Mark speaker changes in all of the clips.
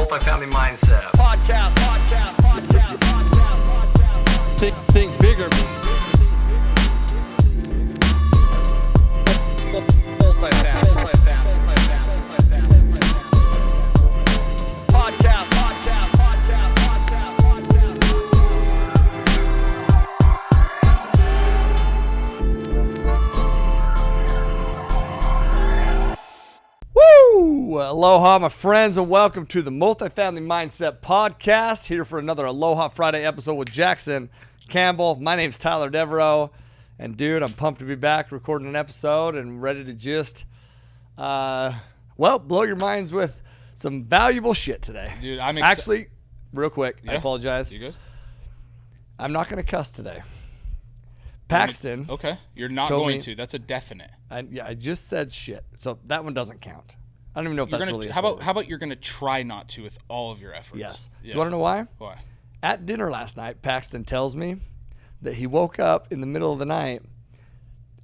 Speaker 1: Multifamily Mindset
Speaker 2: Podcast.
Speaker 3: Think bigger. Aloha, my friends, and welcome to the Multifamily Mindset Podcast. Here for another Aloha Friday episode with Jackson Campbell. My name's Tyler Deveraux, and dude, I'm pumped to be back recording an episode and ready to just, blow your minds with some valuable shit today.
Speaker 4: Dude, I'm
Speaker 3: actually real quick.
Speaker 4: Yeah?
Speaker 3: I apologize.
Speaker 4: You good?
Speaker 3: I'm not going to cuss today. Paxton.
Speaker 4: Okay, you're not
Speaker 3: told
Speaker 4: going
Speaker 3: me-
Speaker 4: to. That's a definite.
Speaker 3: I just said shit, so that one doesn't count. I don't even know if that's really a
Speaker 4: How
Speaker 3: swear.
Speaker 4: about you're gonna try not to with all of your efforts?
Speaker 3: Yes.
Speaker 4: Yeah.
Speaker 3: You want to know why?
Speaker 4: Why?
Speaker 3: At dinner last night, Paxton tells me that he woke up in the middle of the night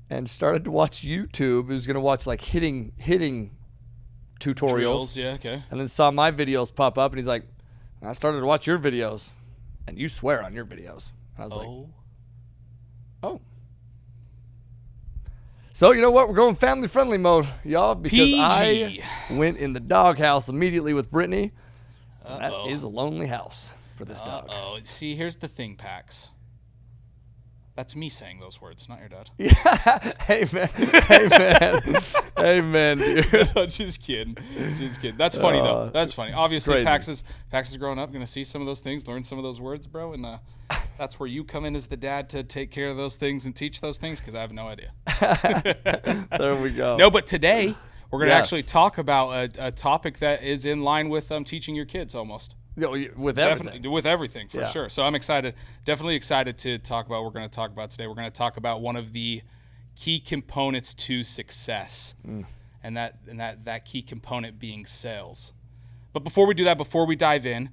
Speaker 3: and started to watch YouTube. He was going to watch like hitting tutorials.
Speaker 4: Drills, yeah, okay.
Speaker 3: And then saw my videos pop up, and he's like, I started to watch your videos, and you swear on your videos. And I was like, oh. So, you know what? We're going family-friendly mode, y'all, because
Speaker 4: PG.
Speaker 3: I went in the doghouse immediately with Brittany. That
Speaker 4: Uh-oh.
Speaker 3: is a lonely house for this dog.
Speaker 4: Oh, see, here's the thing, Pax. That's me saying those words, not your dad.
Speaker 3: Yeah. Amen, dude.
Speaker 4: No, just kidding. That's funny though. That's funny. Obviously,
Speaker 3: crazy.
Speaker 4: Pax is growing up, gonna see some of those things, learn some of those words, bro, and that's where you come in as the dad to take care of those things and teach those things, because I have no idea.
Speaker 3: There we go.
Speaker 4: No, but today we're gonna
Speaker 3: Yes.
Speaker 4: actually talk about a topic that is in line with teaching your kids almost.
Speaker 3: With everything.
Speaker 4: Definitely, with everything, for
Speaker 3: Yeah.
Speaker 4: sure. So I'm excited, definitely excited to talk about what we're going to talk about today. We're going to talk about one of the key components to success, and that key component being sales. But before we do that, before we dive in,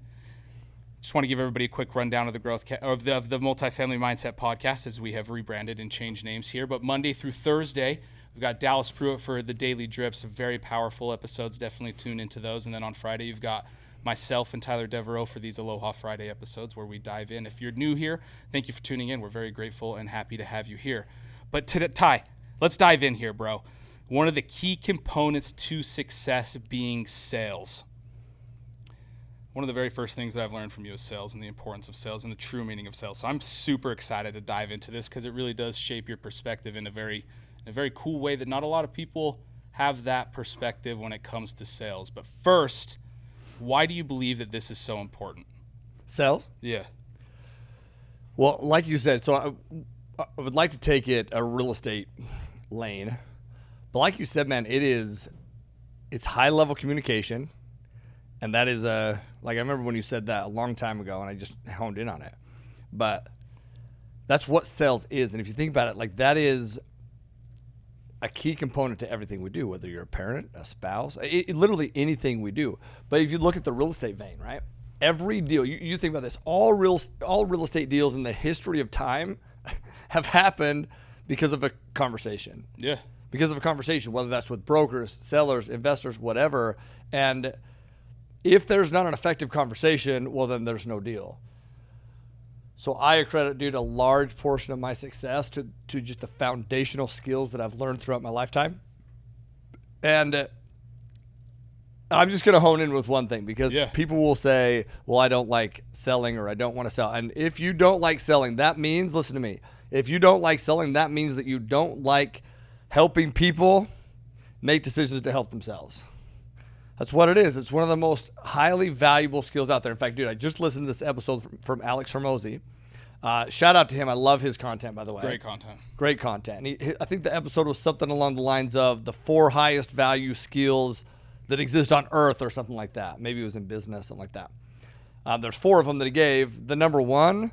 Speaker 4: just want to give everybody a quick rundown of the of the Multifamily Mindset Podcast, as we have rebranded and changed names here. But Monday through Thursday, we've got Dallas Pruitt for the Daily Drips, very powerful episodes. Definitely tune into those. And then on Friday, you've got myself and Tyler Deveraux for these Aloha Friday episodes where we dive in. If you're new here, thank you for tuning in. We're very grateful and happy to have you here. But Ty, let's dive in here, bro. One of the key components to success being sales. One of the very first things that I've learned from you is sales and the importance of sales and the true meaning of sales. So I'm super excited to dive into this because it really does shape your perspective in a very cool way that not a lot of people have that perspective when it comes to sales. But first, why do you believe that this is so important?
Speaker 3: Sales?
Speaker 4: Yeah.
Speaker 3: Well, like you said, so I would like to take it a real estate lane. But like you said, man, it's high-level communication. And that is like I remember when you said that a long time ago, and I just honed in on it. But that's what sales is. And if you think about it, like that is a key component to everything we do, whether you're a parent, a spouse, literally anything we do. But if you look at the real estate vein, right? Every deal, you think about this, all real estate deals in the history of time have happened because of a conversation.
Speaker 4: Yeah.
Speaker 3: Because of a conversation, whether that's with brokers, sellers, investors, whatever. And if there's not an effective conversation, well, then there's no deal. So I accredit, dude, a large portion of my success to just the foundational skills that I've learned throughout my lifetime. And I'm just going to hone in with one thing, because people will say, well, I don't like selling, or I don't want to sell. And if you don't like selling, that means, listen to me, if you don't like selling, that means that you don't like helping people make decisions to help themselves. That's what it is. It's one of the most highly valuable skills out there. In fact, dude, I just listened to this episode from Alex Hormozi. Shout out to him. I love his content, by the way. Great content. And I think the episode was something along the lines of the 4 highest value skills that exist on earth, or something like that. Maybe it was in business, something like that. There's 4 of them that he gave. The number 1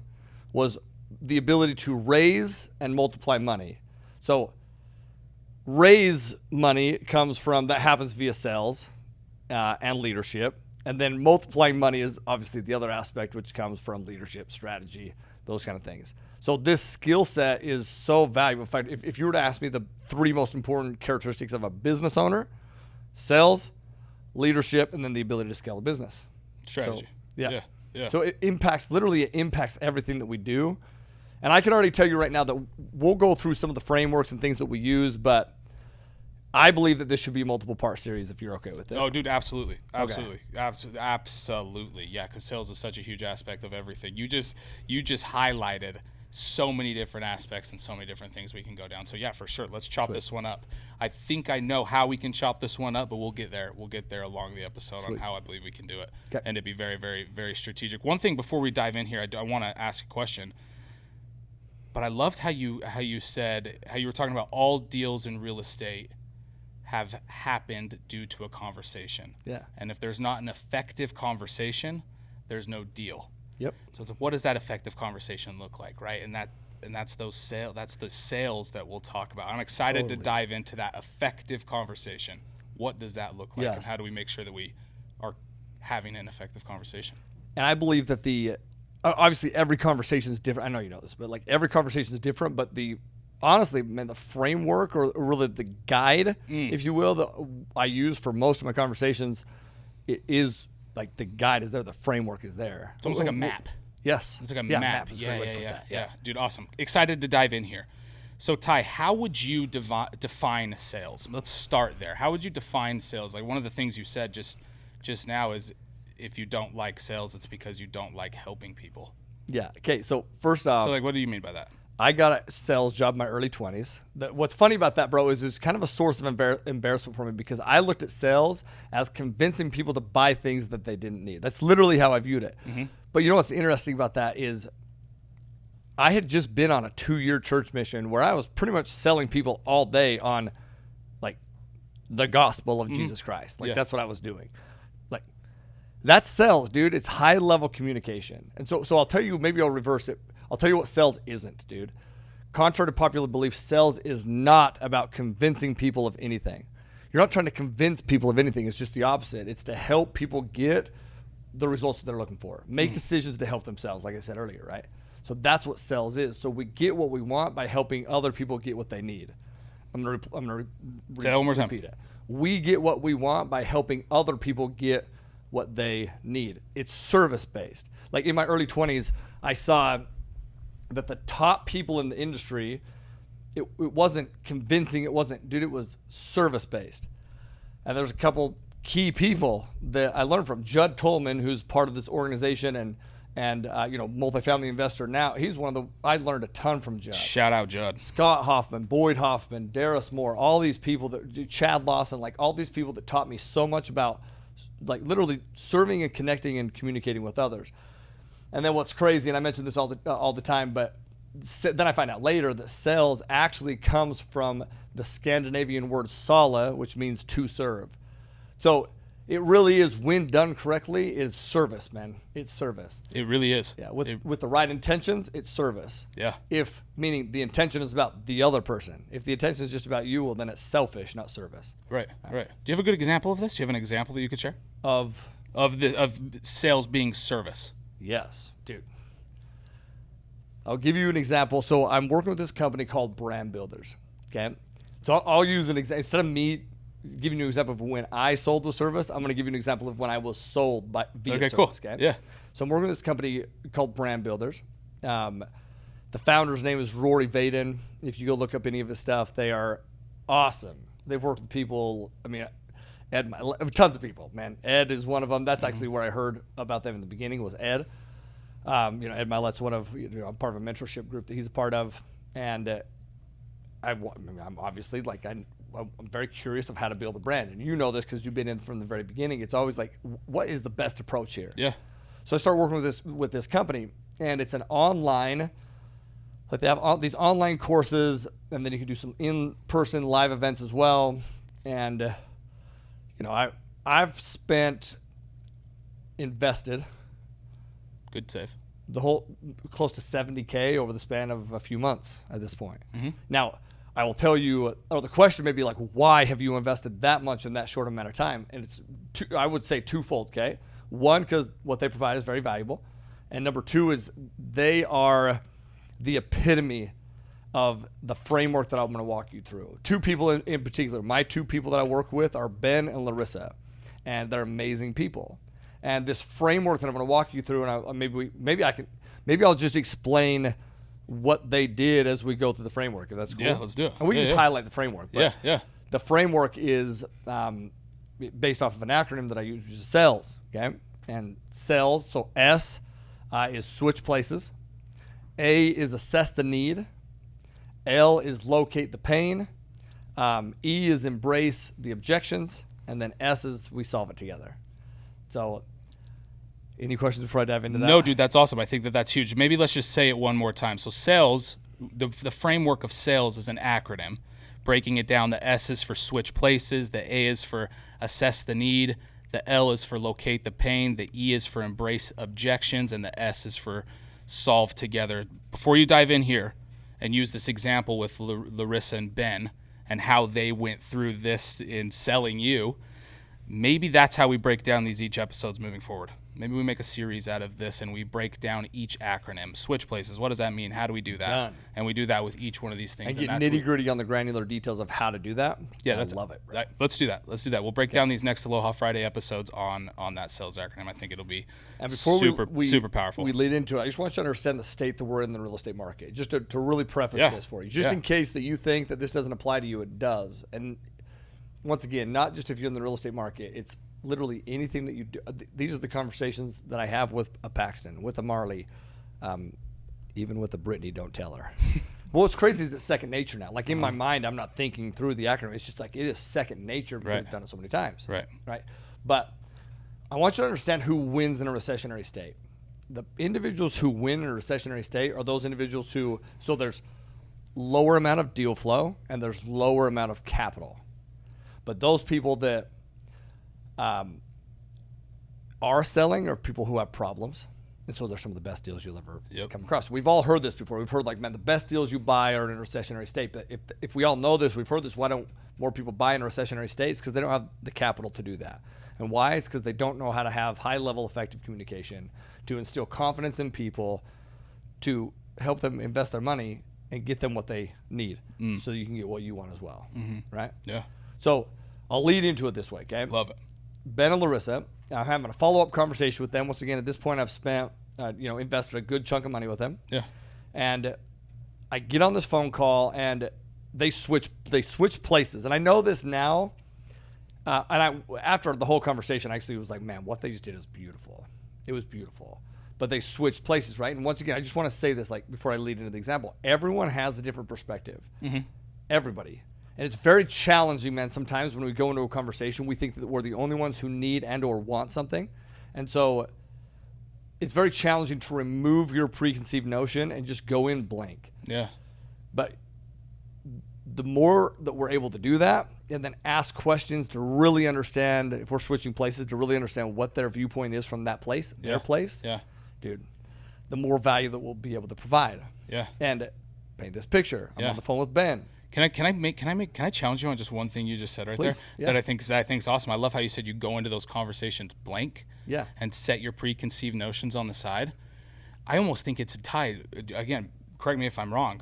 Speaker 3: was the ability to raise and multiply money. So raise money that happens via sales. And leadership. And then multiplying money is obviously the other aspect, which comes from leadership, strategy, those kind of things. So this skill set is so valuable. In fact, if you were to ask me the 3 most important characteristics of a business owner: sales, leadership, and then the ability to scale a business.
Speaker 4: strategy.
Speaker 3: So,
Speaker 4: Yeah.
Speaker 3: So it impacts everything that we do. And I can already tell you right now that we'll go through some of the frameworks and things that we use, but I believe that this should be a multiple part series if you're okay with it.
Speaker 4: Oh, dude, absolutely.
Speaker 3: Okay.
Speaker 4: Absolutely. Yeah, because sales is such a huge aspect of everything. You just highlighted so many different aspects and so many different things we can go down. So yeah, for sure. Let's chop this one up. I think I know how we can chop this one up, but we'll get there. We'll get there along the episode on how I believe we can do it.
Speaker 3: Okay.
Speaker 4: And it'd be very, very, very strategic. One thing before we dive in here, I want to ask a question. But I loved how you were talking about all deals in real estate have happened due to a conversation.
Speaker 3: Yeah.
Speaker 4: And if there's not an effective conversation, there's no deal.
Speaker 3: Yep.
Speaker 4: So it's what does that effective conversation look like, right? And that's the sales that we'll talk about. I'm excited to dive into that effective conversation. What does that look like, and how do we make sure that we are having an effective conversation?
Speaker 3: And I believe that obviously every conversation is different. I know you know this, but like every conversation is different. But honestly, man, the framework or really the guide, if you will, that I use for most of my conversations, it is like the guide is there, the framework is there.
Speaker 4: It's almost like a map.
Speaker 3: Yes.
Speaker 4: It's like a map. Yeah. Dude, awesome. Excited to dive in here. So Ty, how would you define sales? Let's start there. How would you define sales? Like one of the things you said just now is if you don't like sales, it's because you don't like helping people.
Speaker 3: Yeah. Okay. So first off,
Speaker 4: what do you mean by that?
Speaker 3: I got a sales job in my early 20s. What's funny about that, bro, is it's kind of a source of embarrassment for me because I looked at sales as convincing people to buy things that they didn't need. That's literally how I viewed it. Mm-hmm. But you know what's interesting about that is I had just been on a 2-year church mission where I was pretty much selling people all day on like the gospel of Jesus Christ. Like that's what I was doing. Like that's sales, dude. It's high level communication. And so I'll tell you, maybe I'll reverse it. I'll tell you what sales isn't, dude. Contrary to popular belief, sales is not about convincing people of anything. You're not trying to convince people of anything. It's just the opposite. It's to help people get the results that they're looking for. Make decisions to help themselves, like I said earlier, right? So that's what sales is. So we get what we want by helping other people get what they need. I'm going to
Speaker 4: say that one more time.
Speaker 3: Repeat it. We get what we want by helping other people get what they need. It's service-based. Like in my early 20s, I saw that the top people in the industry, it wasn't convincing. It was service-based. And there's a couple key people that I learned from. Judd Tolman, who's part of this organization and multifamily investor now. He's I learned a ton from Judd.
Speaker 4: Shout out Judd.
Speaker 3: Scott Hoffman, Boyd Hoffman, Darius Moore, all these people Chad Lawson, like all these people that taught me so much about like literally serving and connecting and communicating with others. And then what's crazy, and I mention this all the time, but then I find out later that sales actually comes from the Scandinavian word sala, which means to serve. So it really is, when done correctly, is service, man. It's service.
Speaker 4: It really is.
Speaker 3: Yeah, with the right intentions, it's service.
Speaker 4: Yeah.
Speaker 3: Meaning the intention is about the other person. If the intention is just about you, well, then it's selfish, not service.
Speaker 4: Right. Do you have a good example of this? Do you have an example that you could share?
Speaker 3: Of
Speaker 4: sales being service.
Speaker 3: Yes, dude. I'll give you an example. So I'm working with this company called Brand Builders. Okay. So I'll use an example. Instead of me giving you an example of when I sold the service, I'm going to give you an example of when I was sold via service.
Speaker 4: Cool.
Speaker 3: Okay.
Speaker 4: Yeah.
Speaker 3: So I'm working with this company called Brand Builders. The founder's name is Rory Vaden. If you go look up any of his stuff, they are awesome. They've worked with people. I mean, tons of people, man. Ed is one of them. That's actually where I heard about them in the beginning was Ed. Ed Milet's one of, I'm part of a mentorship group that he's a part of. And I'm obviously I'm very curious of how to build a brand. And you know this because you've been in from the very beginning. It's always like, what is the best approach here?
Speaker 4: Yeah.
Speaker 3: So I started working with this company, and it's an online, like they have all these online courses, and then you can do some in-person live events as well. And I've invested
Speaker 4: good save
Speaker 3: the whole close to $70K over the span of a few months at this point. Mm-hmm. Now, I will tell you, or the question may be like, why have you invested that much in that short amount of time? And it's I would say twofold. Okay, one, because what they provide is very valuable, and number two is they are the epitome of the framework that I'm going to walk you through. Two people in particular, my two people that I work with are Ben and Larissa, and they're amazing people. And this framework that I'm going to walk you through, and maybe I'll just explain what they did as we go through the framework, if that's cool.
Speaker 4: Yeah, let's do it.
Speaker 3: And we just highlight the framework. But
Speaker 4: yeah.
Speaker 3: The framework is based off of an acronym that I use, which is SELLS. Okay, and SELLS. So S is switch places. A is assess the need. L is locate the pain. E is embrace the objections. And then S is we solve it together. So any questions before I dive into that?
Speaker 4: No, dude, that's awesome. I think that's huge. Maybe let's just say it one more time. So SELLS, the framework of SELLS is an acronym. Breaking it down, the S is for switch places. The A is for assess the need. The L is for locate the pain. The E is for embrace objections. And the S is for solve together. Before you dive in here and use this example with Larissa and Ben and how they went through this in selling you, maybe that's how we break down each episodes moving forward. Maybe we make a series out of this and we break down each acronym. Switch places, what does that mean? How do we do that?
Speaker 3: Done.
Speaker 4: And we do that with each one of these things.
Speaker 3: And get nitty-gritty on the granular details of how to do that.
Speaker 4: Yeah,
Speaker 3: I love it. Bro.
Speaker 4: Let's do that. We'll break down these next Aloha Friday episodes on that SELLS acronym. I think it'll be super powerful.
Speaker 3: We lead into it. I just want you to understand the state that we're in the real estate market. Just to really preface this for you. Just in case that you think that this doesn't apply to you, it does. And once again, not just if you're in the real estate market, it's literally anything that you do. These are the conversations that I have with a Paxton, with a Marley, even with a Brittany, don't tell her. Well, what's crazy is it's second nature now. Like in my mind, I'm not thinking through the acronym. It's just like it is second nature because I've done it so many times.
Speaker 4: Right.
Speaker 3: But I want you to understand who wins in a recessionary state. The individuals who win in a recessionary state are those individuals who, so there's lower amount of deal flow and there's lower amount of capital. But those people that are selling are people who have problems. And so they're some of the best deals you'll ever come across. We've all heard this before. We've heard like, man, the best deals you buy are in a recessionary state. But if we all know this, we've heard this, why don't more people buy in recessionary states? Because they don't have the capital to do that. And why? It's because they don't know how to have high-level effective communication, to instill confidence in people, to help them invest their money and get them what they need so you can get what you want as well. Right?
Speaker 4: Yeah.
Speaker 3: So I'll lead into it this way, okay?
Speaker 4: Love it.
Speaker 3: Ben and Larissa, I'm having a follow-up conversation with them. Once again, at this point, I've spent, invested a good chunk of money with them.
Speaker 4: Yeah.
Speaker 3: And I get on this phone call, and they switch places. And I know this now. After the whole conversation, I actually was like, man, what they just did is beautiful. It was beautiful. But they switched places, right? And once again, I just want to say this, like before I lead into the example. Everyone has a different perspective. Everybody. And it's very challenging, man. Sometimes when we go into a conversation, we think that we're the only ones who need and or want something. And so it's very challenging to remove your preconceived notion and just go in blank.
Speaker 4: Yeah.
Speaker 3: But the more that we're able to do that and then ask questions to really understand, if we're switching places, to really understand what their viewpoint is from that place, their place, dude, the more value that we'll be able to provide.
Speaker 4: Yeah.
Speaker 3: And paint this picture. I'm on the phone with Ben.
Speaker 4: Can I challenge you on just one thing you just said
Speaker 3: Please.
Speaker 4: there that I think is awesome. I love how you said you go into those conversations blank, and set your preconceived notions on the side. I almost think it's tied. Again, correct me if I'm wrong,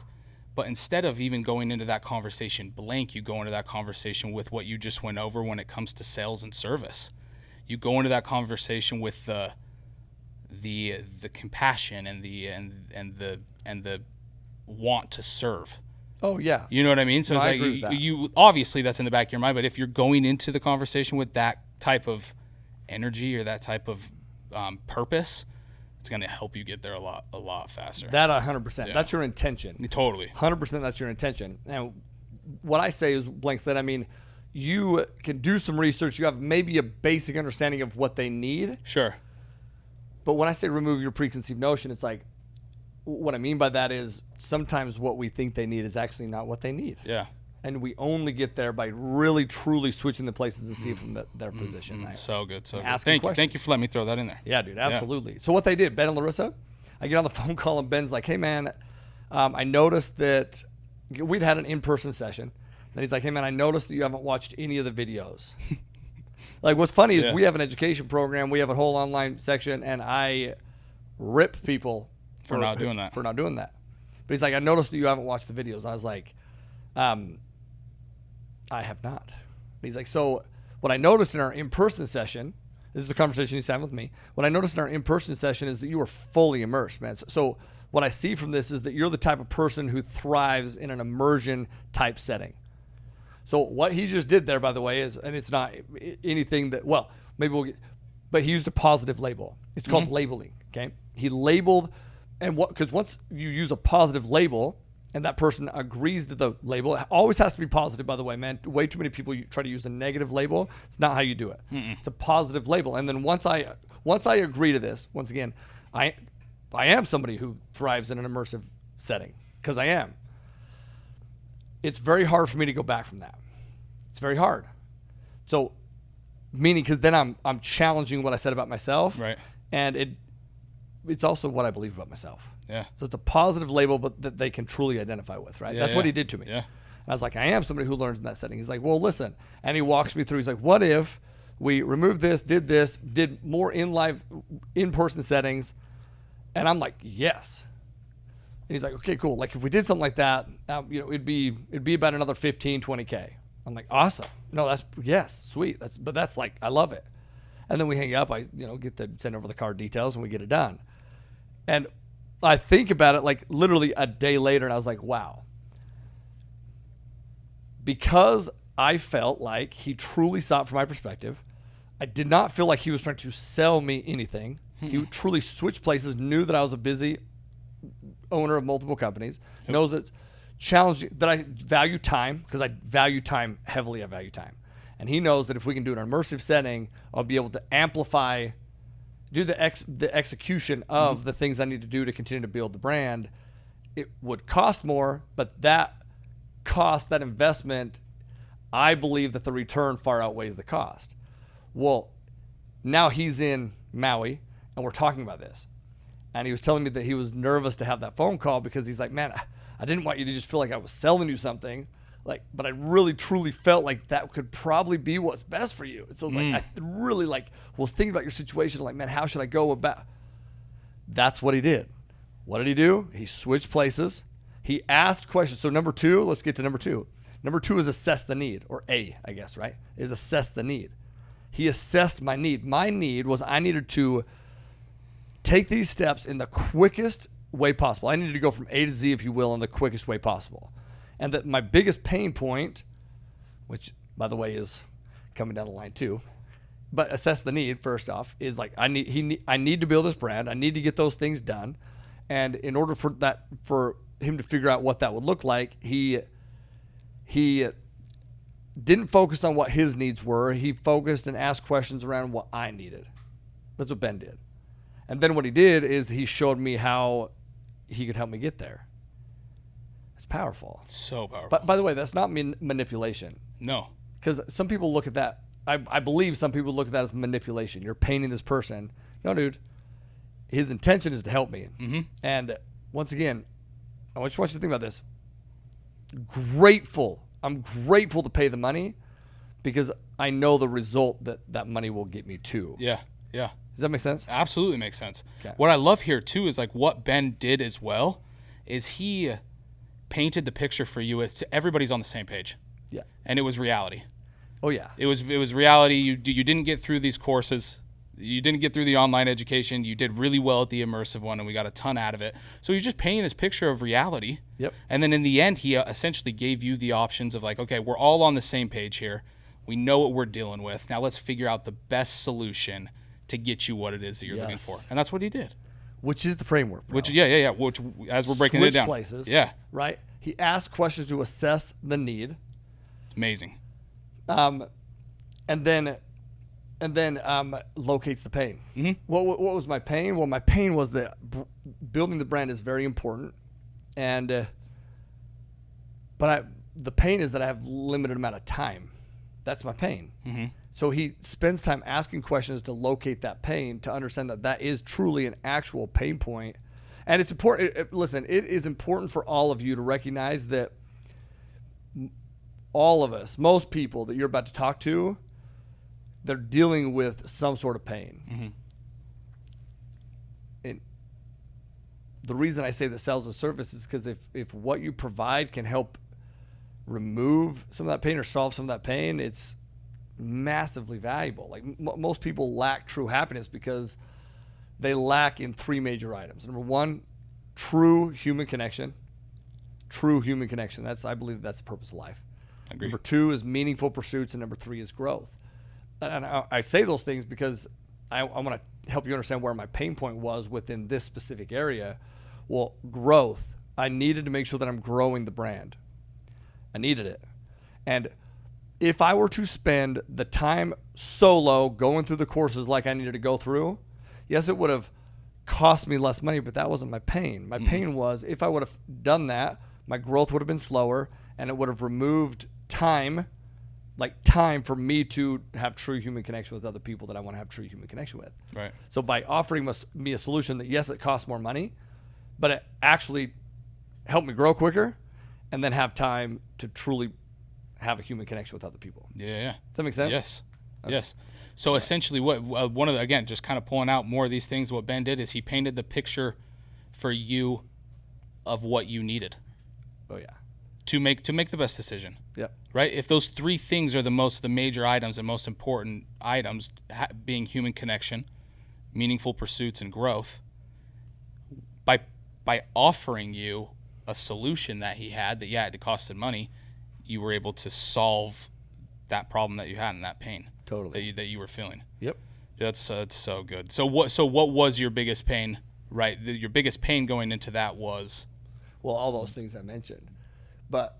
Speaker 4: but instead of even going into that conversation blank, you go into that conversation with what you just went over when it comes to sales and service. You go into that conversation with the compassion and the want to serve.
Speaker 3: Oh, yeah.
Speaker 4: You know what I mean? So
Speaker 3: No,
Speaker 4: it's like you obviously that's in the back of your mind, but if you're going into the conversation with that type of energy or that type of purpose, it's going to help you get there a lot faster.
Speaker 3: That 100%. Yeah. That's your intention.
Speaker 4: Totally.
Speaker 3: 100% that's your intention. Now, what I say is blank slate. I mean, you can do some research. You have maybe a basic understanding of what they need.
Speaker 4: Sure.
Speaker 3: But when I say remove your preconceived notion, it's like, what I mean by that is sometimes what we think they need is actually not what they need.
Speaker 4: Yeah.
Speaker 3: And we only get there by really, truly switching the places and see it from their position. Right?
Speaker 4: So good. So good. Thank you for letting me throw that in there.
Speaker 3: Yeah, dude, absolutely. Yeah. So what they did, Ben and Larissa, I get on the phone call and Ben's like, hey, man, I noticed that we'd had an in-person session. Then he's like, hey, man, I noticed that you haven't watched any of the videos. Like, what's funny is we have an education program. We have a whole online section, and I rip people
Speaker 4: for not doing that.
Speaker 3: But he's like, I noticed that you haven't watched the videos. I was like, I have not. But he's like, so what I noticed in our in-person session, This is the conversation he's having with me. What I noticed in our in-person session is that you are fully immersed, man. So what I see from this is that you're the type of person who thrives in an immersion type setting. So what he just did there, by the way, is, and it's not anything that, well, maybe we'll get, but he used a positive label. It's called labeling, okay? He labeled, and because once you use a positive label and that person agrees to the label, it always has to be positive, by the way, man. Way too many people try to use a negative label. It's not how you do it. It's a positive label. And then once I agree to this, once again, I am somebody who thrives in an immersive setting, because I am. It's very hard for me to go back from that. It's very hard. So, meaning, because then I'm challenging what I said about myself,
Speaker 4: right?
Speaker 3: And it's also what I believe about myself.
Speaker 4: Yeah.
Speaker 3: So it's a positive label, but that they can truly identify with, right? That's what he did to me.
Speaker 4: Yeah.
Speaker 3: And I was like, I am somebody who learns in that setting. He's like, well, listen, and he walks me through. He's like, what if we removed this, did more in-person settings? And I'm like, yes. And he's like, okay, cool. Like if we did something like that, it'd be about another 15, 20K. I'm like, awesome. No, yes, sweet. That's like, I love it. And then we hang up. I send over the card details and we get it done. And I think about it like literally a day later, and I was like, wow. Because I felt like he truly saw it from my perspective. I did not feel like he was trying to sell me anything. He truly switched places, knew that I was a busy owner of multiple companies, knows that it's challenging, that I value time, because I value time heavily. I value time. And he knows that if we can do an immersive setting, I'll be able to amplify, do the execution of the things I need to do to continue to build the brand. It would cost more, but that cost, that investment, I believe that the return far outweighs the cost. Well, now he's in Maui, and we're talking about this. And he was telling me that he was nervous to have that phone call because he's like, man, I didn't want you to just feel like I was selling you something. But I really truly felt like that could probably be what's best for you. And so I really was thinking about your situation. Like, man, how should I go about? That's what he did. What did he do? He switched places. He asked questions. So number two, let's get to number two. Number two is assess the need, or A, I guess, right? Is assess the need. He assessed my need. My need was I needed to take these steps in the quickest way possible. I needed to go from A to Z, if you will, in the quickest way possible. And that my biggest pain point, which, by the way, is coming down the line too, but assess the need first off, is like I need to build this brand. I need to get those things done. And in order for him to figure out what that would look like, he didn't focus on what his needs were. He focused and asked questions around what I needed. That's what Ben did. And then what he did is he showed me how he could help me get there. It's powerful.
Speaker 4: So powerful.
Speaker 3: But by the way, that's not manipulation.
Speaker 4: No.
Speaker 3: Because some people look at that. I believe some people look at that as manipulation. You're painting this person. No, dude. His intention is to help me. Mm-hmm. And once again, I just want you to think about this. I'm grateful to pay the money because I know the result that money will get me to.
Speaker 4: Yeah. Yeah.
Speaker 3: Does that make sense?
Speaker 4: Absolutely makes sense.
Speaker 3: Okay.
Speaker 4: What I love here too is like what Ben did as well is he painted the picture for you. Everybody's on the same page.
Speaker 3: Yeah.
Speaker 4: And it was reality.
Speaker 3: Oh yeah.
Speaker 4: It was reality. You didn't get through these courses. You didn't get through the online education. You did really well at the immersive one, and we got a ton out of it. So you're just painting this picture of reality.
Speaker 3: Yep.
Speaker 4: And then in the end, he essentially gave you the options of like, okay, we're all on the same page here. We know what we're dealing with. Now let's figure out the best solution to get you what it is that you're looking for. And that's what he did.
Speaker 3: Which is the framework, bro.
Speaker 4: Which as we're breaking
Speaker 3: Switch
Speaker 4: it down.
Speaker 3: places.
Speaker 4: Yeah.
Speaker 3: Right? He asked questions to assess the need.
Speaker 4: Amazing.
Speaker 3: And then locates the pain. Mm-hmm. What was my pain? Well, my pain was that building the brand is very important, and the pain is that I have limited amount of time. That's my pain. Mm-hmm. So he spends time asking questions to locate that pain, to understand that is truly an actual pain point. And it's important. Listen, it is important for all of you to recognize that all of us, most people that you're about to talk to, they're dealing with some sort of pain. Mm-hmm. And the reason I say that sales and service is because if what you provide can help remove some of that pain or solve some of that pain, massively valuable. Like most people lack true happiness because they lack in 3 major items. Number 1, true human connection. True human connection. I believe that's the purpose of life.
Speaker 4: Agree.
Speaker 3: Number 2 is meaningful pursuits, and number 3 is growth. And I say those things because I want to help you understand where my pain point was within this specific area. Well, growth. I needed to make sure that I'm growing the brand. I needed it. And if I were to spend the time solo going through the courses like I needed to go through, yes, it would have cost me less money, but that wasn't my pain. My pain was if I would have done that, my growth would have been slower, and it would have removed time for me to have true human connection with other people that I want to have true human connection with.
Speaker 4: Right.
Speaker 3: So by offering me a solution that, yes, it costs more money, but it actually helped me grow quicker and then have time to truly have a human connection with other people.
Speaker 4: Yeah.
Speaker 3: Does that make sense?
Speaker 4: Yes. Okay. Yes. So essentially one of the, again, just kind of pulling out more of these things, what Ben did is he painted the picture for you of what you needed.
Speaker 3: Oh yeah.
Speaker 4: To make the best decision.
Speaker 3: Yep.
Speaker 4: Right? If those 3 things are the major items and most important items, being human connection, meaningful pursuits, and growth, by offering you a solution that he had that, yeah, it costed money, you were able to solve that problem that you had and that pain.
Speaker 3: Totally.
Speaker 4: That you were feeling.
Speaker 3: Yep.
Speaker 4: That's so good. So what was your biggest pain, right? Your biggest pain going into that was?
Speaker 3: Well, all those things I mentioned. But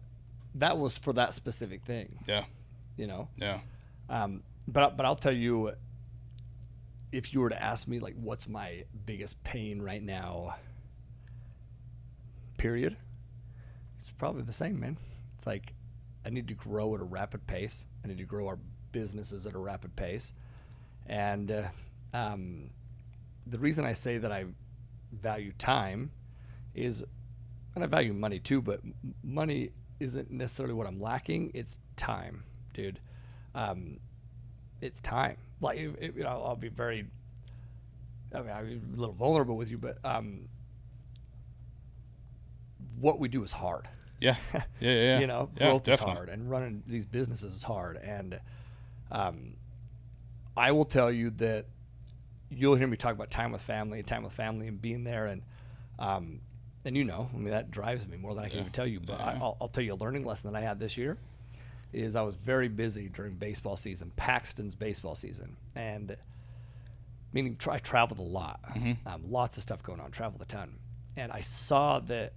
Speaker 3: that was for that specific thing.
Speaker 4: Yeah.
Speaker 3: You know?
Speaker 4: Yeah.
Speaker 3: But I'll tell you, if you were to ask me, like, what's my biggest pain right now, period, it's probably the same, man. It's like I need to grow at a rapid pace. I need to grow our businesses at a rapid pace. And the reason I say that I value time is, and I value money too, but money isn't necessarily what I'm lacking. It's time, dude. It's time. Like, I'll be very, I'll be a little vulnerable with you, but what we do is hard.
Speaker 4: Yeah. Yeah.
Speaker 3: You know,
Speaker 4: Yeah,
Speaker 3: growth
Speaker 4: definitely.
Speaker 3: is hard, and running these businesses is hard. And I will tell you that you'll hear me talk about time with family and being there. And that drives me more than I can even tell you. But
Speaker 4: Yeah.
Speaker 3: I'll tell you a learning lesson that I had this year is I was very busy during baseball season, Paxton's baseball season. And meaning I traveled a lot, lots of stuff going on, traveled a ton. And I saw that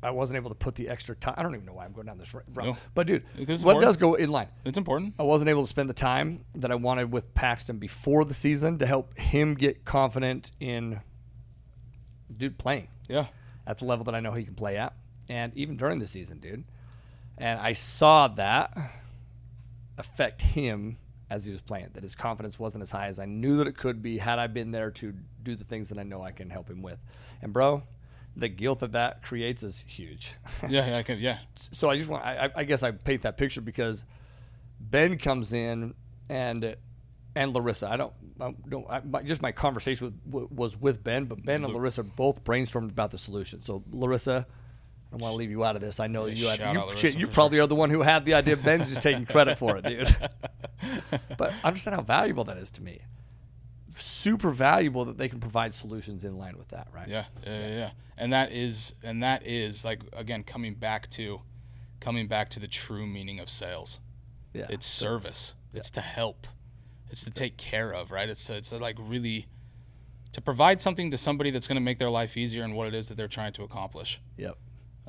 Speaker 3: I wasn't able to put the extra time. I don't even know why I'm going down this route.
Speaker 4: No.
Speaker 3: But, dude,
Speaker 4: Because it's
Speaker 3: what
Speaker 4: important.
Speaker 3: does go in line?
Speaker 4: It's important.
Speaker 3: I wasn't able to spend the time that I wanted with Paxton before the season to help him get confident in, playing.
Speaker 4: Yeah.
Speaker 3: At the level that I know he can play at. And even during the season, dude. And I saw that affect him as he was playing, that his confidence wasn't as high as I knew that it could be had I been there to do the things that I know I can help him with. And, bro, the guilt that creates is huge.
Speaker 4: Yeah.
Speaker 3: So I just want, I guess I paint that picture because Ben comes in and Larissa. Just my conversation was with Ben, but Ben and Larissa both brainstormed about the solution. So Larissa, I don't want to leave you out of this. I know that you probably are the one who had the idea. Ben's just taking credit for it, dude. But understand how valuable that is to me. Super valuable that they can provide solutions in line with that, right?
Speaker 4: Yeah. And that is like, again, coming back to the true meaning of sales.
Speaker 3: Yeah.
Speaker 4: It's service. Yeah. It's to help. It's to take care of, right? It's to like really to provide something to somebody that's going to make their life easier in what it is that they're trying to accomplish.
Speaker 3: Yep.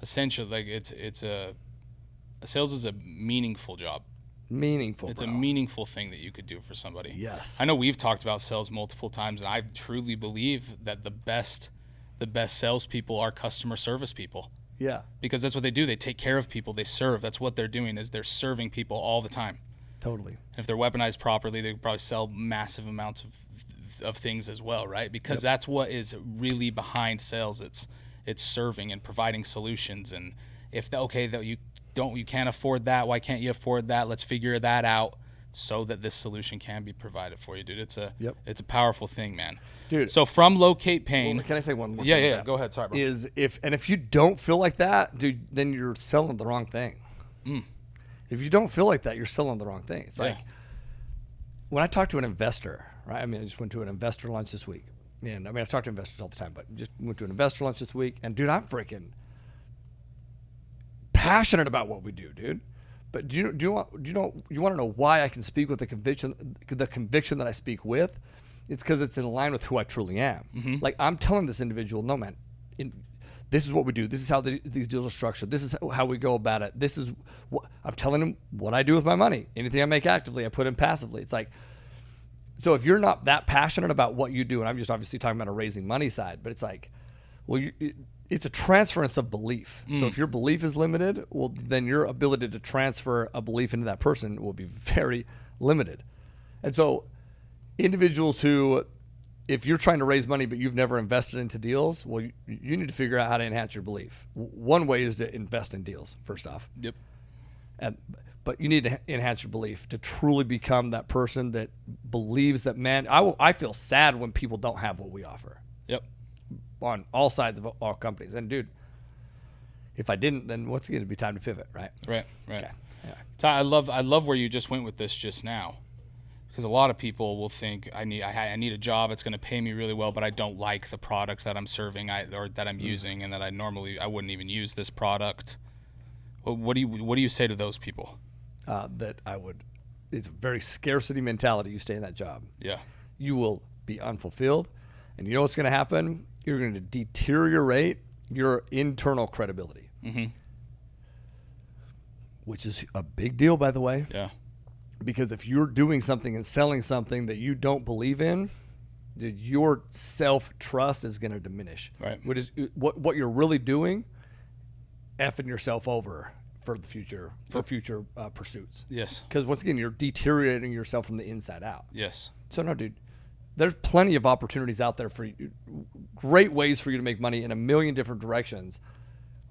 Speaker 4: Essentially, like sales is a meaningful job. It's a meaningful thing that you could do for somebody.
Speaker 3: Yes.
Speaker 4: I know we've talked about sales multiple times, and I truly believe that the best salespeople are customer service people.
Speaker 3: Yeah.
Speaker 4: Because that's what they do. They take care of people. They serve. That's what they're doing, is they're serving people all the time.
Speaker 3: Totally.
Speaker 4: And if they're weaponized properly, they could probably sell massive amounts of things as well, right? Because that's what is really behind sales. It's serving and providing solutions. And if you can't afford that, why can't you afford that? Let's figure that out so that this solution can be provided for you, dude. It's a powerful thing, man. Dude. So from locate pain.
Speaker 3: Well, can I say one more thing?
Speaker 4: Yeah. Go ahead. Sorry, bro.
Speaker 3: If you don't feel like that, dude, then you're selling the wrong thing. If you don't feel like that, you're selling the wrong thing. It's like when I talk to an investor, right? I mean, I just went to an investor lunch this week. And I mean, I talk to investors all the time, but just went to an investor lunch this week. And dude, I'm freaking passionate about what we do, dude. But you want to know why I can speak with the conviction that I speak with? It's because it's in line with who I truly am.
Speaker 4: Mm-hmm.
Speaker 3: Like, I'm telling this individual, no, man, this is what we do. This is how these deals are structured. This is how we go about it. This is what I'm telling him what I do with my money. Anything I make actively, I put in passively. It's like, so if you're not that passionate about what you do, and I'm just obviously talking about a raising money side, but it's like, well, it's a transference of belief. So if your belief is limited, well, then your ability to transfer a belief into that person will be very limited. And so individuals who, if you're trying to raise money but you've never invested into deals, well, you need to figure out how to enhance your belief. One way is to invest in deals, first off.
Speaker 4: Yep.
Speaker 3: But you need to enhance your belief to truly become that person that believes that, man, I feel sad when people don't have what we offer.
Speaker 4: Yep.
Speaker 3: On all sides of all companies. And dude, if I didn't, then what's going to be time to pivot, right?
Speaker 4: Right.
Speaker 3: Okay. Yeah.
Speaker 4: I love where you just went with this just now. Because a lot of people will think I need a job that's going to pay me really well, but I don't like the product that I'm serving or that I'm using, and that I wouldn't even use this product. Well, what do you say to those people?
Speaker 3: That I would. It's a very scarcity mentality. You stay in that job.
Speaker 4: Yeah.
Speaker 3: You will be unfulfilled, and you know what's going to happen? You're going to deteriorate your internal credibility, which is a big deal, by the way.
Speaker 4: Yeah.
Speaker 3: Because if you're doing something and selling something that you don't believe in, dude, your self-trust is going to diminish.
Speaker 4: Right.
Speaker 3: What you're really doing, effing yourself over for the future, for future pursuits.
Speaker 4: Yes.
Speaker 3: Because once again, you're deteriorating yourself from the inside out.
Speaker 4: Yes.
Speaker 3: So no, dude, there's plenty of opportunities out there for you, great ways for you to make money in a million different directions.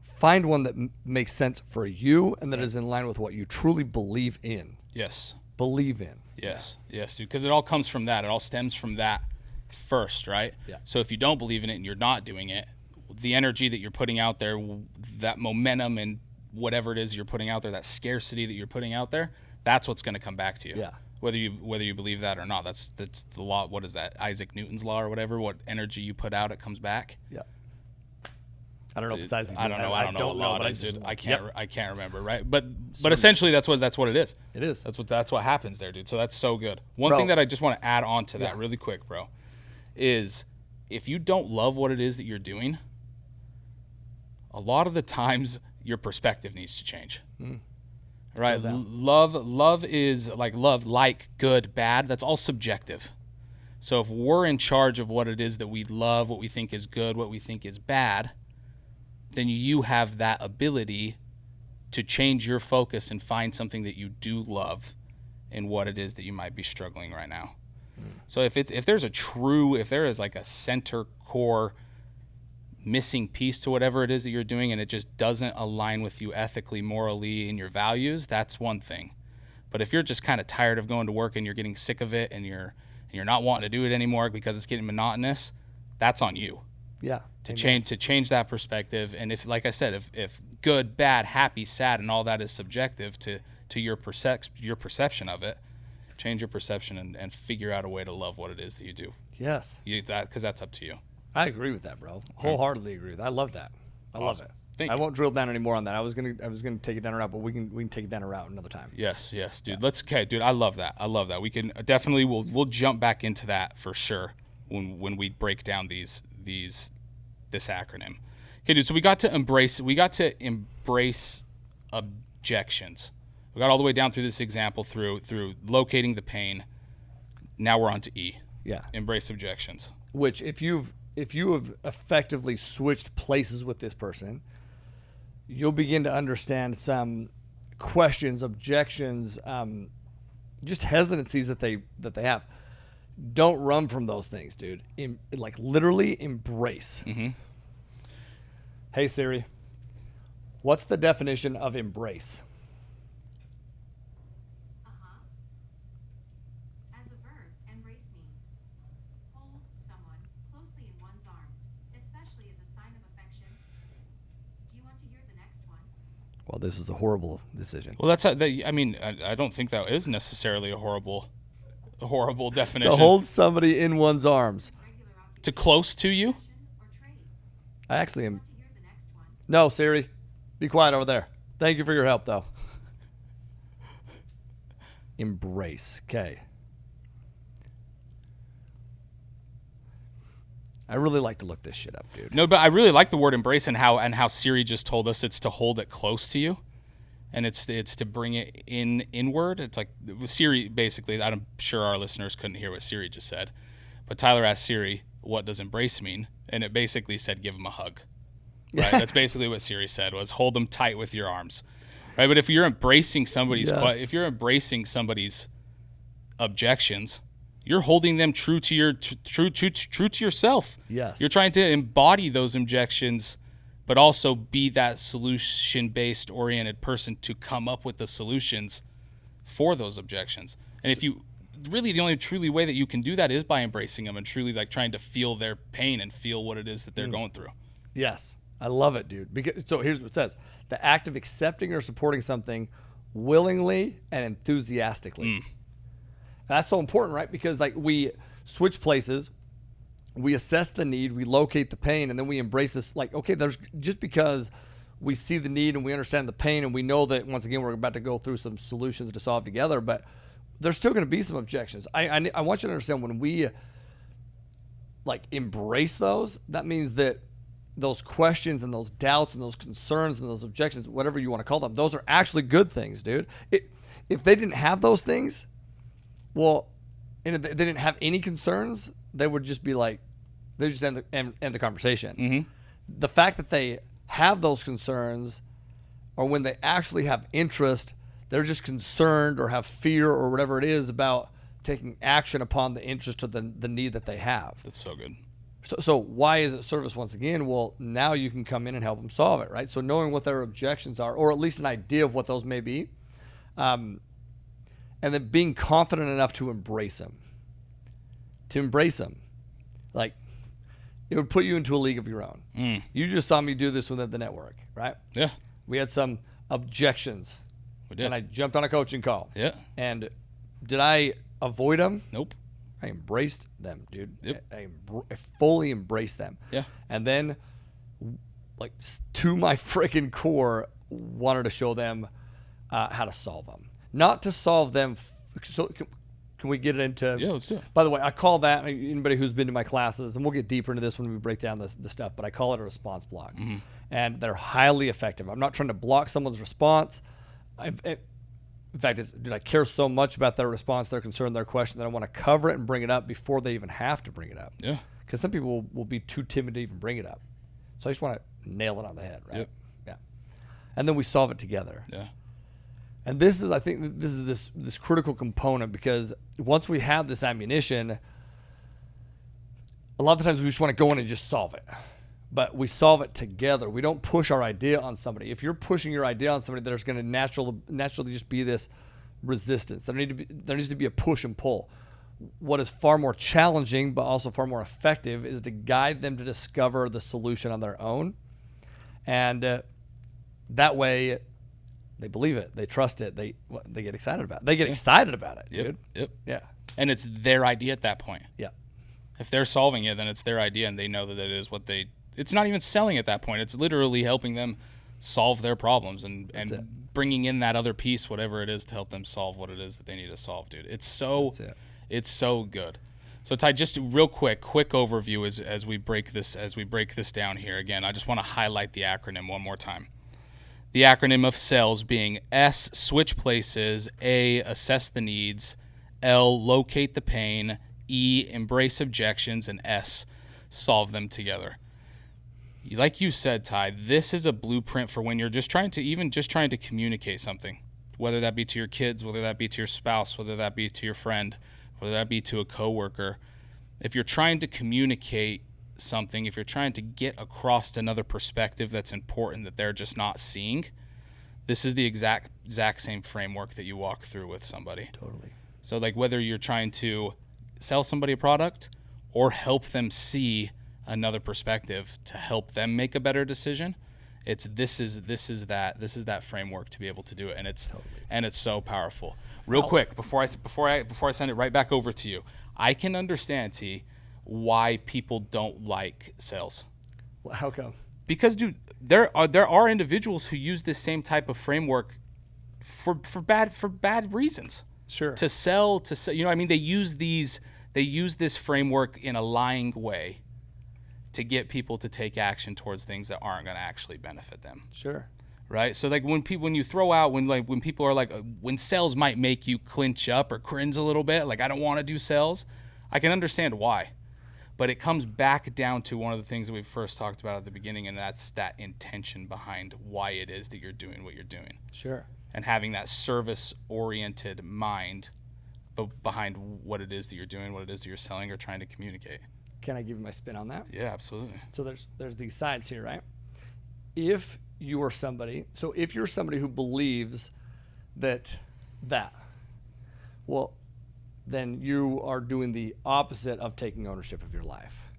Speaker 3: Find one that makes sense for you and that is in line with what you truly believe in.
Speaker 4: Yes.
Speaker 3: Believe in.
Speaker 4: Yes. Yes, dude. Because it all comes from that. It all stems from that first, right?
Speaker 3: Yeah.
Speaker 4: So if you don't believe in it and you're not doing it, the energy that you're putting out there, that momentum and whatever it is you're putting out there, that scarcity that you're putting out there, that's what's going to come back to you.
Speaker 3: Yeah.
Speaker 4: Whether you believe that or not. That's the law. What is that? Isaac Newton's law or whatever. What energy you put out, it comes back.
Speaker 3: Yeah. I don't know if it's Isaac.
Speaker 4: I don't know. I don't know what
Speaker 3: but
Speaker 4: it is, dude. I can't
Speaker 3: Yep.
Speaker 4: remember, right? But essentially that's what it is.
Speaker 3: It is.
Speaker 4: That's what happens there, dude. So that's so good. One
Speaker 3: Bro.
Speaker 4: thing that I just want to add on to that really quick, bro, is if you don't love what it is that you're doing, a lot of the times your perspective needs to change. Right? Love is like good, bad. That's all subjective. So if we're in charge of what it is that we love, what we think is good, what we think is bad, then you have that ability to change your focus and find something that you do love in what it is that you might be struggling right now. So if there is like a center core missing piece to whatever it is that you're doing and it just doesn't align with you ethically, morally, and your values, that's one thing. But if you're just kind of tired of going to work and you're getting sick of it and you're not wanting to do it anymore because it's getting monotonous, that's on you.
Speaker 3: Yeah.
Speaker 4: To change that perspective. And if, like I said, if good, bad, happy, sad, and all that is subjective to your perception of it, change your perception and figure out a way to love what it is that you do.
Speaker 3: Yes.
Speaker 4: Because that's up to you.
Speaker 3: I agree with that, bro. Wholeheartedly agree with that. I love that. I love it.
Speaker 4: Thank
Speaker 3: I
Speaker 4: you.
Speaker 3: won't drill down any more on that. I was gonna take it down a route, but we can take it down a route another time.
Speaker 4: Yes, dude. Dude. I love that. We can definitely we'll jump back into that for sure when we break down this acronym. Okay, dude. So we got to embrace objections. We got all the way down through this example through locating the pain. Now we're on to E.
Speaker 3: Yeah.
Speaker 4: Embrace objections.
Speaker 3: Which if you have effectively switched places with this person, you'll begin to understand some questions, objections, just hesitancies that they have. Don't run from those things, dude. Literally embrace.
Speaker 4: Mm-hmm.
Speaker 3: Hey Siri, what's the definition of embrace?
Speaker 1: As a verb, embrace means hold someone closely in one's arms, especially as a sign of affection. Do you want to hear the next one?
Speaker 3: Well, this is a horrible decision.
Speaker 4: Well, I don't think that is necessarily a horrible horrible definition.
Speaker 3: To hold somebody in one's arms.
Speaker 1: Regular occupation
Speaker 4: To close to you.
Speaker 1: or trade.
Speaker 3: I actually am.
Speaker 1: Want to hear the next one?
Speaker 3: No, Siri. Be quiet over there. Thank you for your help, though. Embrace. Okay. I really like to look this shit up, dude.
Speaker 4: No, but I really like the word embrace and how Siri just told us it's to hold it close to you, and it's to bring it inward. It's like Siri basically. I'm sure our listeners couldn't hear what Siri just said, but Tyler asked Siri, "What does embrace mean?" And it basically said, "Give him a hug." Right? That's basically what Siri said, was hold them tight with your arms. Right? But if you're embracing somebody's
Speaker 3: Yes.
Speaker 4: objections, you're holding them true to yourself.
Speaker 3: Yes.
Speaker 4: You're trying to embody those objections, but also be that solution-based oriented person to come up with the solutions for those objections. And if you really, the only truly way that you can do that is by embracing them and truly like trying to feel their pain and feel what it is that they're going through.
Speaker 3: Yes. I love it, dude. So here's what it says. The act of accepting or supporting something willingly and enthusiastically. That's so important, right? Because like we switch places, we assess the need, we locate the pain, and then we embrace this. Like, okay, there's just because we see the need and we understand the pain and we know that once again we're about to go through some solutions to solve together, but there's still going to be some objections. I want you to understand when we like embrace those, that means that those questions and those doubts and those concerns and those objections, whatever you want to call them, those are actually good things, dude. If they didn't have those things, well, and if they didn't have any concerns, they would just be like, they just end the conversation.
Speaker 4: Mm-hmm.
Speaker 3: The fact that they have those concerns, or when they actually have interest, they're just concerned or have fear or whatever it is about taking action upon the interest or the need that they have.
Speaker 4: That's so good.
Speaker 3: So why is it service once again? Well, now you can come in and help them solve it, right? So knowing what their objections are, or at least an idea of what those may be, and then being confident enough to embrace them. Like, it would put you into a league of your own. You just saw me do this within the network, right?
Speaker 4: Yeah,
Speaker 3: We had some objections.
Speaker 4: we did.
Speaker 3: And I jumped on a coaching call.
Speaker 4: Yeah.
Speaker 3: And did I avoid them?
Speaker 4: Nope.
Speaker 3: I embraced them, dude.
Speaker 4: Yep.
Speaker 3: I fully embraced them.
Speaker 4: Yeah.
Speaker 3: And then, like, to my freaking core, wanted to show them how to solve them. Not to solve them. So can we get it into?
Speaker 4: Yeah, let's do it.
Speaker 3: By the way, I call that, anybody who's been to my classes, and we'll get deeper into this when we break down the stuff, but I call it a response block. And they're highly effective. I'm not trying to block someone's response. In fact, dude, I care so much about their response, their concern, their question, that I want to cover it and bring it up before they even have to bring it up.
Speaker 4: Yeah.
Speaker 3: Because some people will be too timid to even bring it up. So I just want to nail it on the head, right?
Speaker 4: Yep.
Speaker 3: Yeah. And then we solve it together.
Speaker 4: Yeah.
Speaker 3: And this is, I think, this critical component, because once we have this ammunition, a lot of the times we just want to go in and just solve it. But we solve it together. We don't push our idea on somebody. If you're pushing your idea on somebody, there's going to naturally just be this resistance. There needs to be a push and pull. What is far more challenging, but also far more effective, is to guide them to discover the solution on their own. And that way, they believe it. They trust it. They get excited about it. They get excited about it, dude.
Speaker 4: Yep.
Speaker 3: Yeah.
Speaker 4: And it's their idea at that point.
Speaker 3: Yeah.
Speaker 4: If they're solving it, then it's their idea, and they know that it is what they. It's not even selling at that point. It's literally helping them solve their problems and bringing in that other piece, whatever it is, to help them solve what it is that they need to solve, dude. It's so good. So Ty, just real quick overview as we break this down here. Again, I just want to highlight the acronym one more time. The acronym of SELLS being S, switch places, A, assess the needs, L, locate the pain, E, embrace objections, and S, solve them together. Like you said, Ty, this is a blueprint for when you're just trying to communicate something, whether that be to your kids, whether that be to your spouse, whether that be to your friend, whether that be to a coworker. If you're trying to communicate something, if you're trying to get across another perspective that's important that they're just not seeing, this is the exact same framework that you walk through with somebody.
Speaker 3: Totally.
Speaker 4: So like whether you're trying to sell somebody a product or help them see another perspective to help them make a better decision, This is that framework to be able to do it, and it's so powerful. Real quick, before I send it right back over to you, I can understand, T, why people don't like sales.
Speaker 3: Well, how come?
Speaker 4: Because, dude, there are individuals who use this same type of framework for bad reasons.
Speaker 3: Sure.
Speaker 4: To sell, they use this framework in a lying way to get people to take action towards things that aren't going to actually benefit them.
Speaker 3: Sure.
Speaker 4: Right? So like when people are like, when sales might make you clinch up or cringe a little bit, like I don't want to do sales, I can understand why. But it comes back down to one of the things that we first talked about at the beginning, and that's that intention behind why it is that you're doing what you're doing.
Speaker 3: Sure.
Speaker 4: And having that service-oriented mind behind what it is that you're doing, what it is that you're selling or trying to communicate.
Speaker 3: Can I give you my spin on that?
Speaker 4: Yeah, absolutely.
Speaker 3: So there's these sides here, right? If you're somebody who believes that, well, then you are doing the opposite of taking ownership of your life.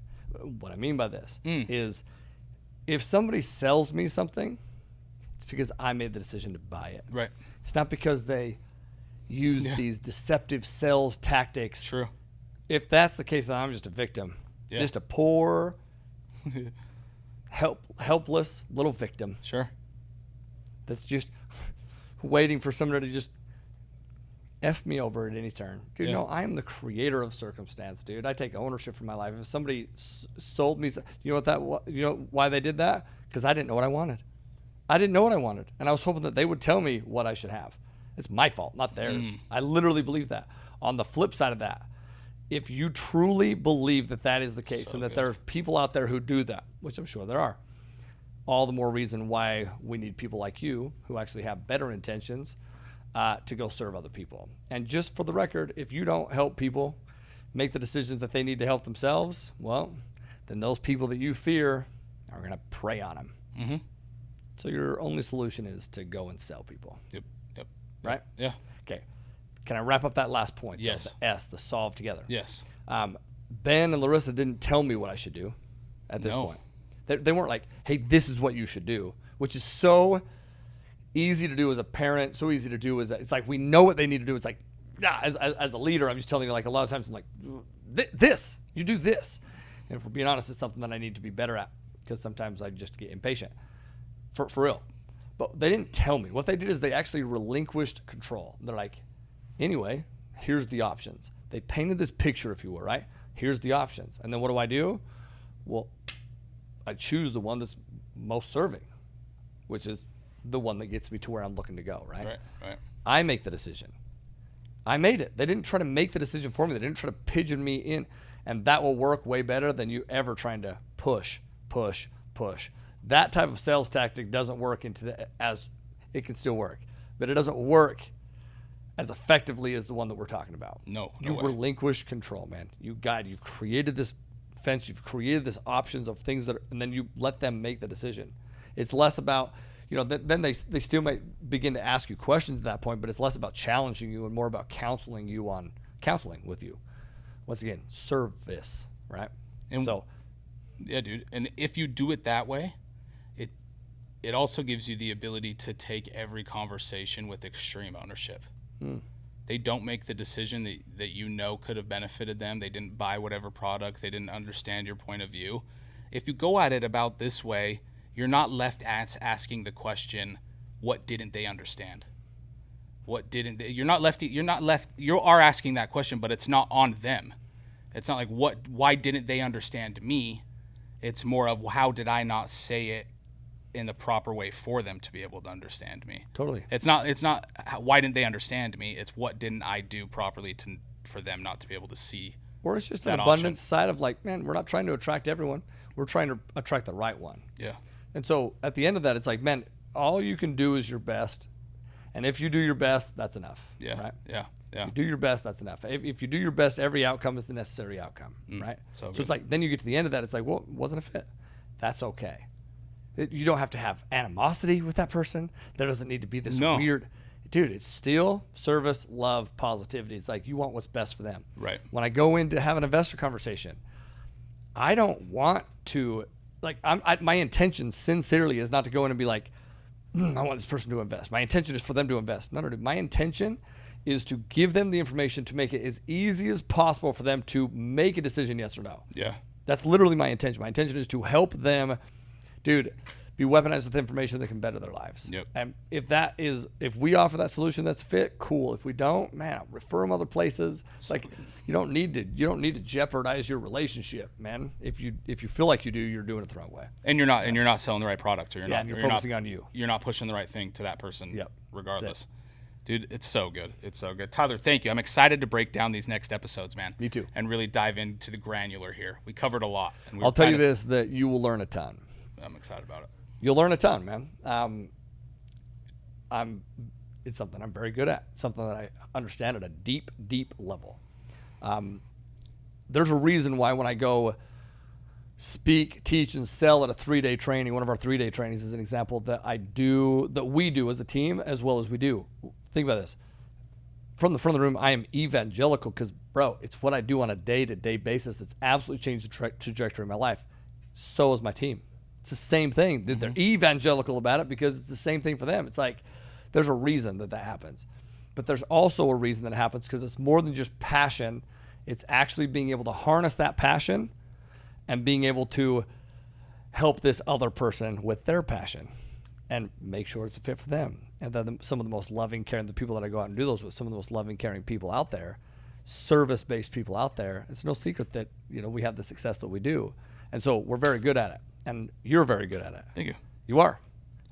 Speaker 3: What I mean by this is if somebody sells me something, it's because I made the decision to buy it.
Speaker 4: Right.
Speaker 3: It's not because they use these deceptive sales tactics.
Speaker 4: True.
Speaker 3: If that's the case, then I'm just a victim.
Speaker 4: Yeah.
Speaker 3: Just a poor, helpless little victim.
Speaker 4: Sure.
Speaker 3: That's just waiting for somebody to just F me over at any turn. Dude, no, I am the creator of circumstance, dude. I take ownership for my life. If somebody sold me, you know why they did that? Because I didn't know what I wanted. And I was hoping that they would tell me what I should have. It's my fault, not theirs. I literally believe that. On the flip side of that, if you truly believe that that is the case and that there's people out there who do that, which I'm sure there are, all the more reason why we need people like you who actually have better intentions to go serve other people. And just for the record, if you don't help people make the decisions that they need to help themselves, well, then those people that you fear are going to prey on them. Mm-hmm. So your only solution is to go and sell people.
Speaker 4: Yep.
Speaker 3: Right?
Speaker 4: Yeah.
Speaker 3: Okay. Can I wrap up that last point?
Speaker 4: Yes.
Speaker 3: The S, the solve together.
Speaker 4: Yes.
Speaker 3: Ben and Larissa didn't tell me what I should do at this point. They weren't like, hey, this is what you should do, which is so easy to do as a parent, so easy to do as it's like we know what they need to do. It's like, as a leader, I'm just telling you, like a lot of times I'm like, you do this. And if we're being honest, it's something that I need to be better at because sometimes I just get impatient. For real. But they didn't tell me. What they did is they actually relinquished control. They're like, anyway, here's the options. They painted this picture, if you will, right? Here's the options. And then what do? Well, I choose the one that's most serving, which is the one that gets me to where I'm looking to go, right?
Speaker 4: Right.
Speaker 3: I make the decision. I made it. They didn't try to make the decision for me. They didn't try to pigeon me in. And that will work way better than you ever trying to push. That type of sales tactic doesn't work as it can still work, but it doesn't work as effectively as the one that we're talking about.
Speaker 4: No
Speaker 3: you
Speaker 4: way.
Speaker 3: Relinquish control, man. You've created this fence, you've created this options of things and then you let them make the decision. It's less about, then they still might begin to ask you questions at that point, but it's less about challenging you and more about counseling with you. Once again, service, right?
Speaker 4: And yeah, dude. And if you do it that way, it also gives you the ability to take every conversation with extreme ownership. They don't make the decision that could have benefited them. They didn't buy whatever product. They didn't understand your point of view. If you go at it about this way, you're not left asking the question, what didn't they understand? You are asking that question, but it's not on them. It's not like why didn't they understand me? It's more of how did I not say it in the proper way for them to be able to understand me.
Speaker 3: Totally.
Speaker 4: It's not why didn't they understand me? It's what didn't I do properly for them not to be able to see.
Speaker 3: Or it's just an abundance side of like, man, we're not trying to attract everyone. We're trying to attract the right one.
Speaker 4: Yeah.
Speaker 3: And so at the end of that, it's like, man, all you can do is your best. And if you do your best, that's enough.
Speaker 4: Yeah.
Speaker 3: Right?
Speaker 4: Yeah.
Speaker 3: If you do your best, that's enough. If you do your best, every outcome is the necessary outcome. Right? So it's like, then you get to the end of that, it's like, well, it wasn't a fit. That's okay. You don't have to have animosity with that person. There doesn't need to be this weird, dude, it's still service, love, positivity. It's like you want what's best for them.
Speaker 4: Right.
Speaker 3: When I go in to have an investor conversation, I don't want to, like my intention sincerely is not to go in and be like, I want this person to invest. My intention is for them to invest. No. My intention is to give them the information to make it as easy as possible for them to make a decision, yes or no.
Speaker 4: Yeah.
Speaker 3: That's literally my intention. My intention is to help them, dude, be weaponized with information that can better their lives.
Speaker 4: Yep.
Speaker 3: And if we offer that solution that's fit, cool. If we don't, man, refer them other places. It's like you don't need to jeopardize your relationship, man. If you feel like you do, you're doing it the wrong way.
Speaker 4: And you're not selling the right product, or
Speaker 3: and you're focusing on you.
Speaker 4: You're not pushing the right thing to that person.
Speaker 3: Yep.
Speaker 4: Regardless. Dude, it's so good. It's so good. Tyler, thank you. I'm excited to break down these next episodes, man.
Speaker 3: Me too.
Speaker 4: And really dive into the granular here. We covered a lot. And
Speaker 3: I'll tell you this, that you will learn a ton.
Speaker 4: I'm excited about it.
Speaker 3: You'll learn a ton, man. It's something I'm very good at, something that I understand at a deep, deep level. There's a reason why when I go speak, teach, and sell at a 3-day training, one of our 3-day trainings is an example that we do as a team as well as we do. Think about this. From the front of the room, I am evangelical because, bro, it's what I do on a day-to-day basis that's absolutely changed the trajectory of my life. So is my team. It's the same thing. Dude, they're evangelical about it because it's the same thing for them. It's like there's a reason that happens. But there's also a reason that happens because it's more than just passion. It's actually being able to harness that passion and being able to help this other person with their passion and make sure it's a fit for them. And then some of the most loving, caring, the people that I go out and do those with, some of the most loving, caring people out there, service-based people out there. It's no secret that, we have the success that we do. And so we're very good at it. And you're very good at it.
Speaker 4: Thank you.
Speaker 3: You are.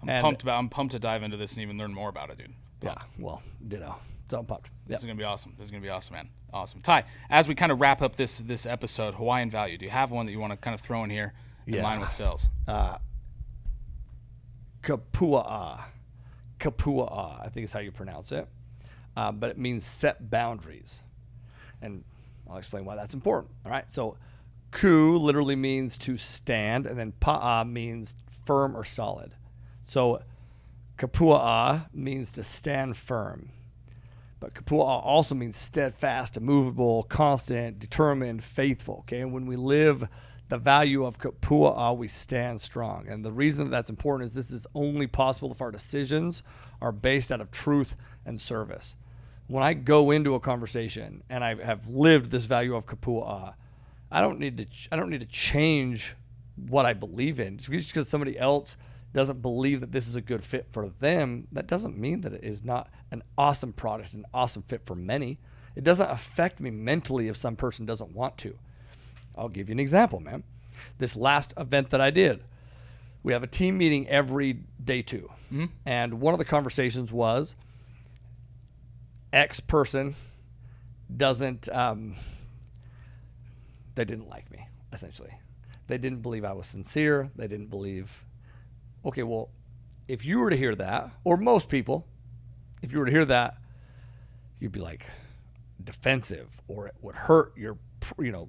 Speaker 4: I'm pumped to dive into this and even learn more about it, dude. Pumped.
Speaker 3: Yeah, well, ditto. So I'm pumped.
Speaker 4: This is going to be awesome. This is going to be awesome, man. Awesome. Ty, as we kind of wrap up this episode, Hawaiian value, do you have one that you want to kind of throw in here in line with sales?
Speaker 3: Kapua'a. Kapua'a, I think is how you pronounce it. But it means set boundaries. And I'll explain why that's important. All right, so ku literally means to stand, and then pa'a means firm or solid. So kapua'a means to stand firm. But kapua'a also means steadfast, immovable, constant, determined, faithful. Okay, and when we live the value of kapua'a, we stand strong. And the reason that that's important is this is only possible if our decisions are based out of truth and service. When I go into a conversation and I have lived this value of kapua'a, I don't need to change what I believe in. Just because somebody else doesn't believe that this is a good fit for them, that doesn't mean that it is not an awesome product, an awesome fit for many. It doesn't affect me mentally if some person doesn't want to. I'll give you an example, man. This last event that I did, we have a team meeting every day 2. Mm-hmm. And one of the conversations was X person doesn't, they didn't like me, essentially. They didn't believe I was sincere. They didn't believe, okay, well, if you were to hear that, or most people, if you were to hear that, you'd be like defensive, or it would hurt your, it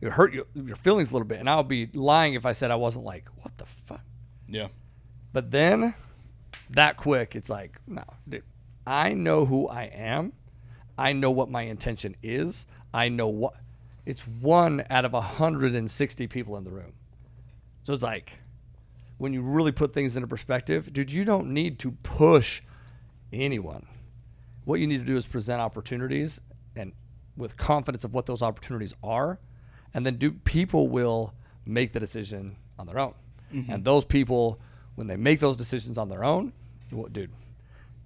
Speaker 3: would hurt your feelings a little bit. And I would be lying if I said I wasn't like, what the fuck? Yeah. But then that quick, it's like, no, dude, I know who I am. I know what my intention is. I know what, it's 1 out of 160 people in the room. So it's like, when you really put things into perspective, dude, you don't need to push anyone. What you need to do is present opportunities and with confidence of what those opportunities are. And then people will make the decision on their own. Mm-hmm. And those people, when they make those decisions on their own, well, dude,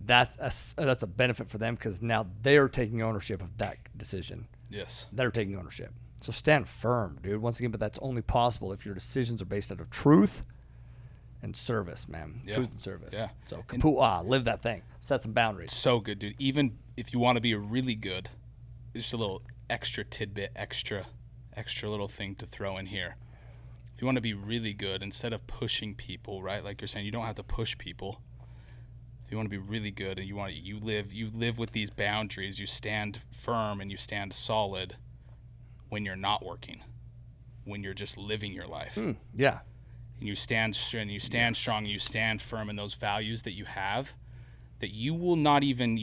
Speaker 3: that's a benefit for them because now they're taking ownership of that decision. Yes. They're taking ownership. So stand firm, dude. Once again, but that's only possible if your decisions are based out of truth and service, man. Yeah. Truth and service. Yeah. So kapua'a, live that thing. Set some boundaries.
Speaker 4: So good, dude. Even if you want to be really good, just a little extra tidbit, extra little thing to throw in here. If you want to be really good, instead of pushing people, right? Like you're saying, you don't have to push people. If you want to be really good and you live with these boundaries, you stand firm and you stand solid when you're not working, when you're just living your life. Yeah. And you stand strong, you stand firm in those values that you have, that you will not even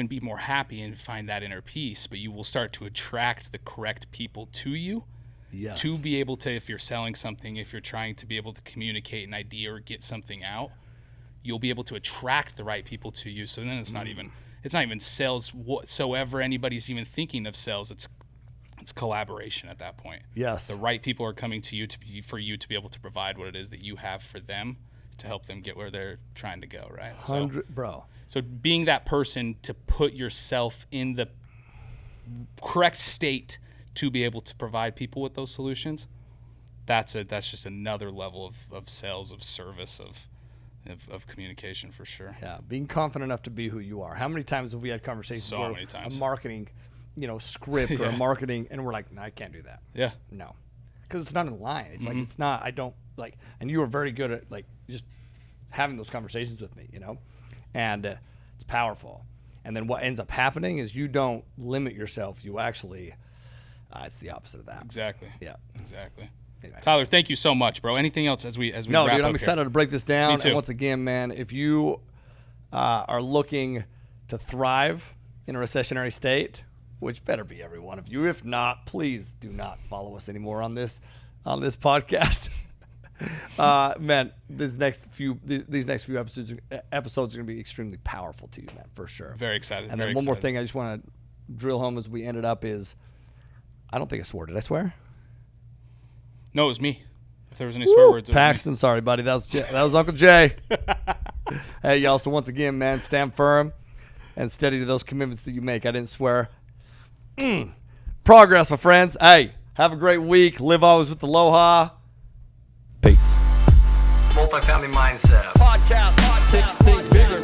Speaker 4: be more happy and find that inner peace, but you will start to attract the correct people to you
Speaker 3: Yes.
Speaker 4: to be able to, if you're selling something, if you're trying to be able to communicate an idea or get something out, you'll be able to attract the right people to you. So then it's not even sales whatsoever. Anybody's even thinking of sales. It's collaboration at that point.
Speaker 3: Yes.
Speaker 4: The right people are coming to you for you to be able to provide what it is that you have for them to help them get where they're trying to go, right? So being that person to put yourself in the correct state to be able to provide people with those solutions, that's just another level of sales, of service, of communication for sure.
Speaker 3: Yeah, being confident enough to be who you are. How many times have we had conversations
Speaker 4: So
Speaker 3: where
Speaker 4: many times.
Speaker 3: a marketing, script or a marketing, and we're like, no, I can't do that.
Speaker 4: Yeah.
Speaker 3: No, because it's not in line. It's like, it's not, I don't like, and you are very good at like just having those conversations with me, and it's powerful. And then what ends up happening is you don't limit yourself. You actually, it's the opposite of that.
Speaker 4: Exactly.
Speaker 3: Yeah.
Speaker 4: Exactly.
Speaker 3: Anyway.
Speaker 4: Tyler, thank you so much, bro. Anything else as we
Speaker 3: No,
Speaker 4: wrap
Speaker 3: dude,
Speaker 4: up
Speaker 3: I'm excited
Speaker 4: here?
Speaker 3: to break this down.
Speaker 4: Me too.
Speaker 3: And once again, man, if you are looking to thrive in a recessionary state, which better be every one of you. If not, please do not follow us anymore on this podcast. Man, these next few episodes are going to be extremely powerful to you, man, for sure.
Speaker 4: Very excited.
Speaker 3: And then one more thing I just want to drill home as we ended up is, I don't think I swore. Did I swear?
Speaker 4: No, it was me. If there was any swear words, it was me.
Speaker 3: Paxton, sorry, buddy. That was Uncle Jay. Hey, y'all. So once again, man, stand firm and steady to those commitments that you make. I didn't swear. Progress, my friends. Hey, have a great week. Live always with aloha. Peace. Multifamily Mindset Podcast. Think bigger.